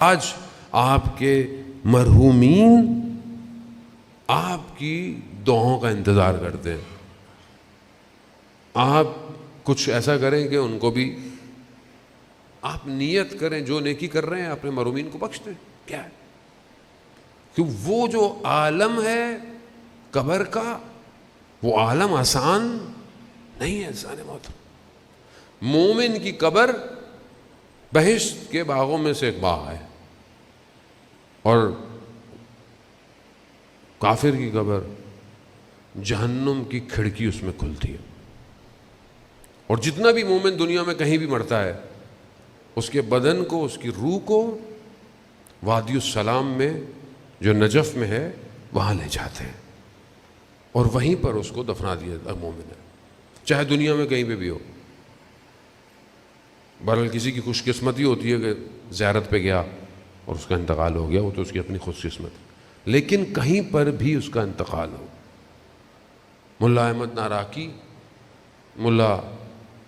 آج آپ کے مرحومین آپ کی دعاؤں کا انتظار کرتے ہیں. آپ کچھ ایسا کریں کہ ان کو بھی آپ نیت کریں, جو نیکی کر رہے ہیں اپنے مرحومین کو بخش دیں. کیا ہے کہ وہ جو عالم ہے قبر کا, وہ عالم آسان نہیں ہے. انسان موت, مومن کی قبر بہشت کے باغوں میں سے ایک باغ ہے, اور کافر کی قبر جہنم کی کھڑکی اس میں کھلتی ہے. اور جتنا بھی مومن دنیا میں کہیں بھی مرتا ہے, اس کے بدن کو, اس کی روح کو وادی السلام میں جو نجف میں ہے وہاں لے جاتے ہیں, اور وہیں پر اس کو دفنا دیا مومن ہے, چاہے دنیا میں کہیں پہ بھی ہو. بہرحال کسی کی خوش قسمتی ہوتی ہے کہ زیارت پہ گیا اور اس کا انتقال ہو گیا, وہ تو اس کی اپنی خوش قسمت, لیکن کہیں پر بھی اس کا انتقال ہو. ملا احمد ناراکی, ملا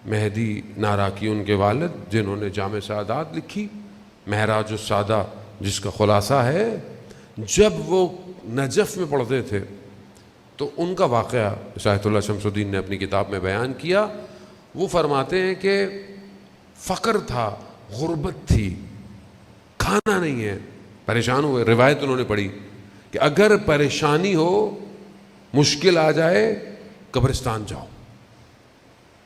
مہدی ناراکی ان کے والد, جنہوں نے جامع سعادات لکھی, معراج السادہ جس کا خلاصہ ہے, جب وہ نجف میں پڑھتے تھے تو ان کا واقعہ شاہد اللہ شمس الدین نے اپنی کتاب میں بیان کیا. وہ فرماتے ہیں کہ فقر تھا, غربت تھی, کھانا نہیں ہے, پریشان ہوئے. روایت انہوں نے پڑھی کہ اگر پریشانی ہو, مشکل آ جائے, قبرستان جاؤ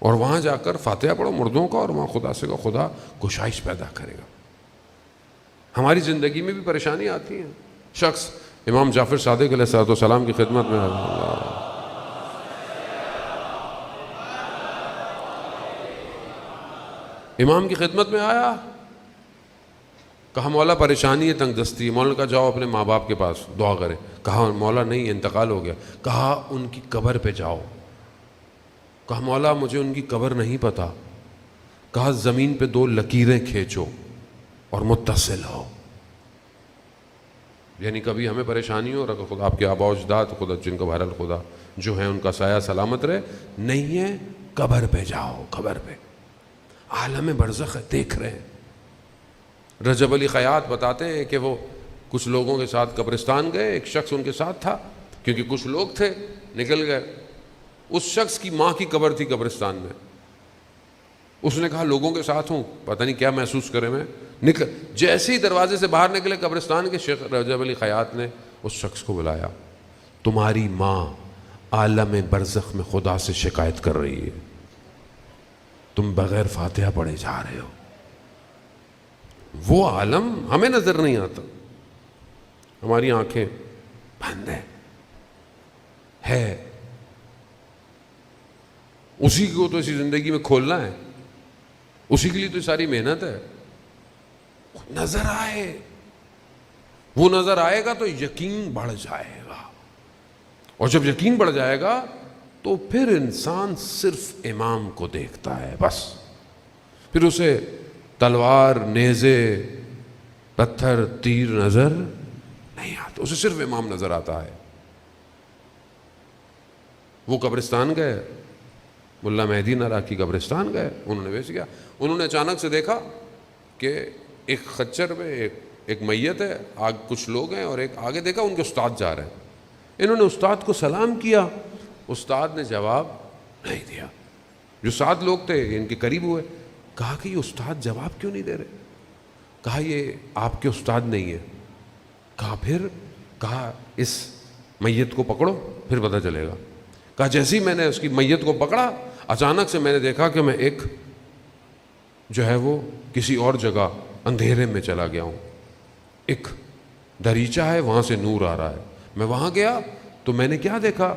اور وہاں جا کر فاتحہ پڑھو مردوں کا, اور وہاں خدا سے کہو خدا گشائش پیدا کرے گا. ہماری زندگی میں بھی پریشانی آتی ہیں. شخص امام جعفر صادق علیہ السلام کی خدمت میں امام کی خدمت میں آیا, کہا مولا پریشانی ہے, تنگ دستی ہے. مولا نے کہا جاؤ اپنے ماں باپ کے پاس دعا کرے. کہا مولا نہیں, انتقال ہو گیا. کہا ان کی قبر پہ جاؤ. کہا مولا مجھے ان کی قبر نہیں پتا. کہا زمین پہ 2 لکیریں کھینچو اور متصل ہو. یعنی کبھی ہمیں پریشانی ہو, اور خدا آپ کے آباء و اجداد, خدا جن کا بہرحال خدا جو ہیں ان کا سایہ سلامت رہے, نہیں ہے قبر پہ جاؤ. قبر پہ عالم برزخ ہے, دیکھ رہے ہیں. رجب علی خیاط بتاتے ہیں کہ وہ کچھ لوگوں کے ساتھ قبرستان گئے, ایک شخص ان کے ساتھ تھا, کیونکہ کچھ لوگ تھے نکل گئے. اس شخص کی ماں کی قبر تھی قبرستان میں. اس نے کہا لوگوں کے ساتھ ہوں, پتہ نہیں کیا محسوس کرے میں. جیسے ہی دروازے سے باہر نکلے قبرستان کے, شیخ رجب علی خیاط نے اس شخص کو بلایا. تمہاری ماں عالم برزخ میں خدا سے شکایت کر رہی ہے, تم بغیر فاتحہ پڑھے جا رہے ہو. وہ عالم ہمیں نظر نہیں آتا, ہماری آنکھیں بند ہیں. ہے اسی کو تو اسی زندگی میں کھولنا ہے, اسی کے لیے تو ساری محنت ہے. نظر آئے, وہ نظر آئے گا تو یقین بڑھ جائے گا, اور جب یقین بڑھ جائے گا تو پھر انسان صرف امام کو دیکھتا ہے بس. پھر اسے تلوار, نیزے, پتھر, تیر نظر نہیں آتا, اسے صرف امام نظر آتا ہے. وہ قبرستان گئے, ملا مہدی ناراکی قبرستان گئے. انہوں نے ویسے کیا, انہوں نے اچانک سے دیکھا کہ ایک خچر میں ایک میت ہے, کچھ لوگ ہیں, اور ایک آگے دیکھا ان کے استاد جا رہے ہیں. انہوں نے استاد کو سلام کیا, استاد نے جواب نہیں دیا. جو 7 لوگ تھے ان کے قریب ہوئے, کہا کہ یہ استاد جواب کیوں نہیں دے رہے؟ کہا یہ آپ کے استاد نہیں ہے. کہا پھر؟ کہا اس میت کو پکڑو پھر پتہ چلے گا. کہا جیسے ہی میں نے اس کی میت کو پکڑا, اچانک سے میں نے دیکھا کہ میں ایک جو ہے وہ کسی اور جگہ اندھیرے میں چلا گیا ہوں. ایک دریچہ ہے, وہاں سے نور آ رہا ہے. میں وہاں گیا تو میں نے کیا دیکھا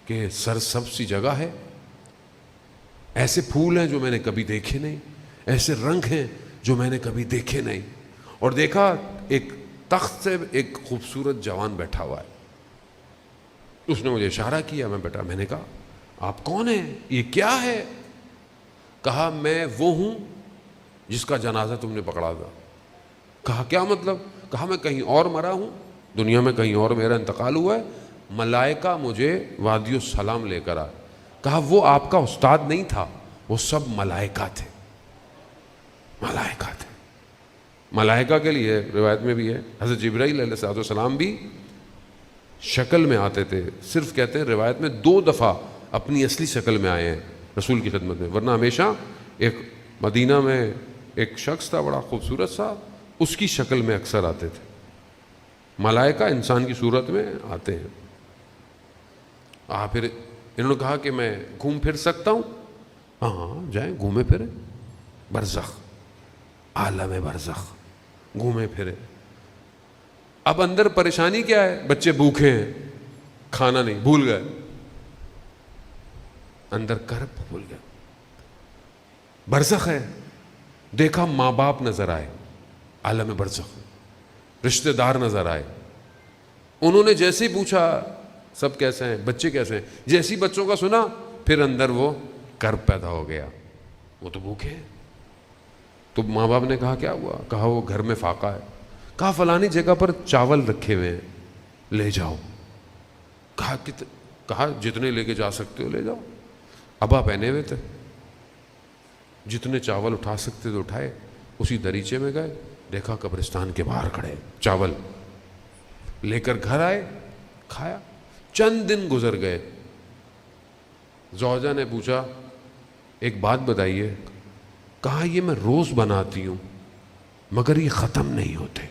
کہ سرسبز سی جگہ ہے, ایسے پھول ہیں جو میں نے کبھی دیکھے نہیں, ایسے رنگ ہیں جو میں نے کبھی دیکھے نہیں. اور دیکھا ایک تخت سے ایک خوبصورت جوان بیٹھا ہوا ہے. اس نے مجھے اشارہ کیا, میں بیٹا. میں نے کہا آپ کون ہیں, یہ کیا ہے؟ کہا میں وہ ہوں جس کا جنازہ تم نے پکڑا تھا. کہا کیا مطلب؟ کہا میں کہیں اور مرا ہوں, دنیا میں کہیں اور میرا انتقال ہوا ہے, ملائکہ مجھے وادی السلام لے کر آئے. کہا وہ آپ کا استاد نہیں تھا, وہ سب ملائکہ تھے, ملائکہ تھے. ملائکہ کے لیے روایت میں بھی ہے، حضرت جبرائیل علیہ السلام بھی شکل میں آتے تھے، صرف کہتے ہیں روایت میں 2 دفعہ اپنی اصلی شکل میں آئے ہیں رسول کی خدمت میں، ورنہ ہمیشہ ایک مدینہ میں ایک شخص تھا بڑا خوبصورت سا، اس کی شکل میں اکثر آتے تھے۔ ملائکہ انسان کی صورت میں آتے ہیں۔ پھر انہوں نے کہا کہ میں گھوم پھر سکتا ہوں؟ ہاں جائیں، گھومے پھریں، برزخ، عالم برزخ گھومے پھرے۔ اب اندر پریشانی کیا ہے؟ بچے بھوکے ہیں، کھانا نہیں، بھول گئے، اندر کرب بھول گیا۔ برزخ ہے، دیکھا ماں باپ نظر آئے، عالم برزخ، رشتہ دار نظر آئے۔ انہوں نے جیسے ہی پوچھا سب کیسے ہیں، بچے کیسے ہیں، جیسے ہی بچوں کا سنا پھر اندر وہ کرب پیدا ہو گیا، وہ تو بھوکے ہیں۔ تو ماں باپ نے کہا کیا ہوا؟ کہا وہ گھر میں فاقہ ہے۔ کہا فلانی جگہ پر چاول رکھے ہوئے ہیں، لے جاؤ۔ کہا جتنے لے کے جا سکتے ہو لے جاؤ۔ ابا پہنے ہوئے تھے، جتنے چاول اٹھا سکتے تو اٹھائے، اسی دریچے میں گئے، دیکھا قبرستان کے باہر کھڑے چاول، لے کر گھر آئے، کھایا۔ چند دن گزر گئے، زوجہ نے پوچھا ایک بات بتائیے، کہا یہ میں روز بناتی ہوں مگر یہ ختم نہیں ہوتے۔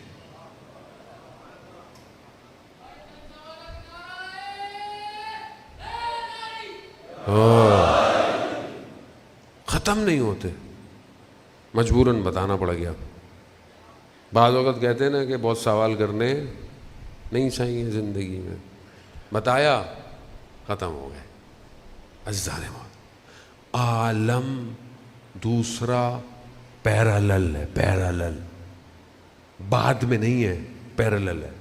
ختم نہیں ہوتے، مجبوراً بتانا پڑ گیا۔ بعض وقت کہتے ہیں نا کہ بہت سوال کرنے نہیں چاہیے زندگی میں، بتایا ختم ہو گئے۔ عزیزان موت، عالم دوسرا پیرالل ہے، پیرالل، بعد میں نہیں ہے، پیرالل ہے۔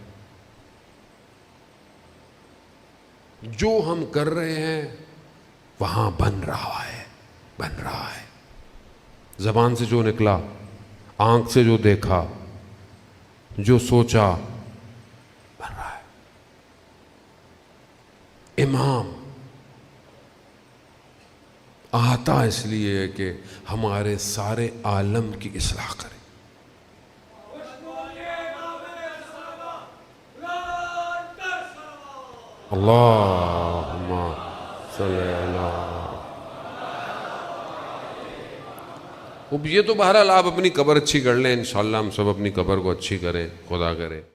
جو ہم کر رہے ہیں وہاں بن رہا ہے، بن رہا ہے۔ زبان سے جو نکلا، آنکھ سے جو دیکھا، جو سوچا، بن رہا ہے۔ امام آتا اس لیے کہ ہمارے سارے عالم کی اصلاح کرے۔ اللہم صلی اللہ۔ اب یہ تو بہرحال آپ اپنی قبر اچھی کر لیں، انشاءاللہ ہم سب اپنی قبر کو اچھی کریں، خدا کرے۔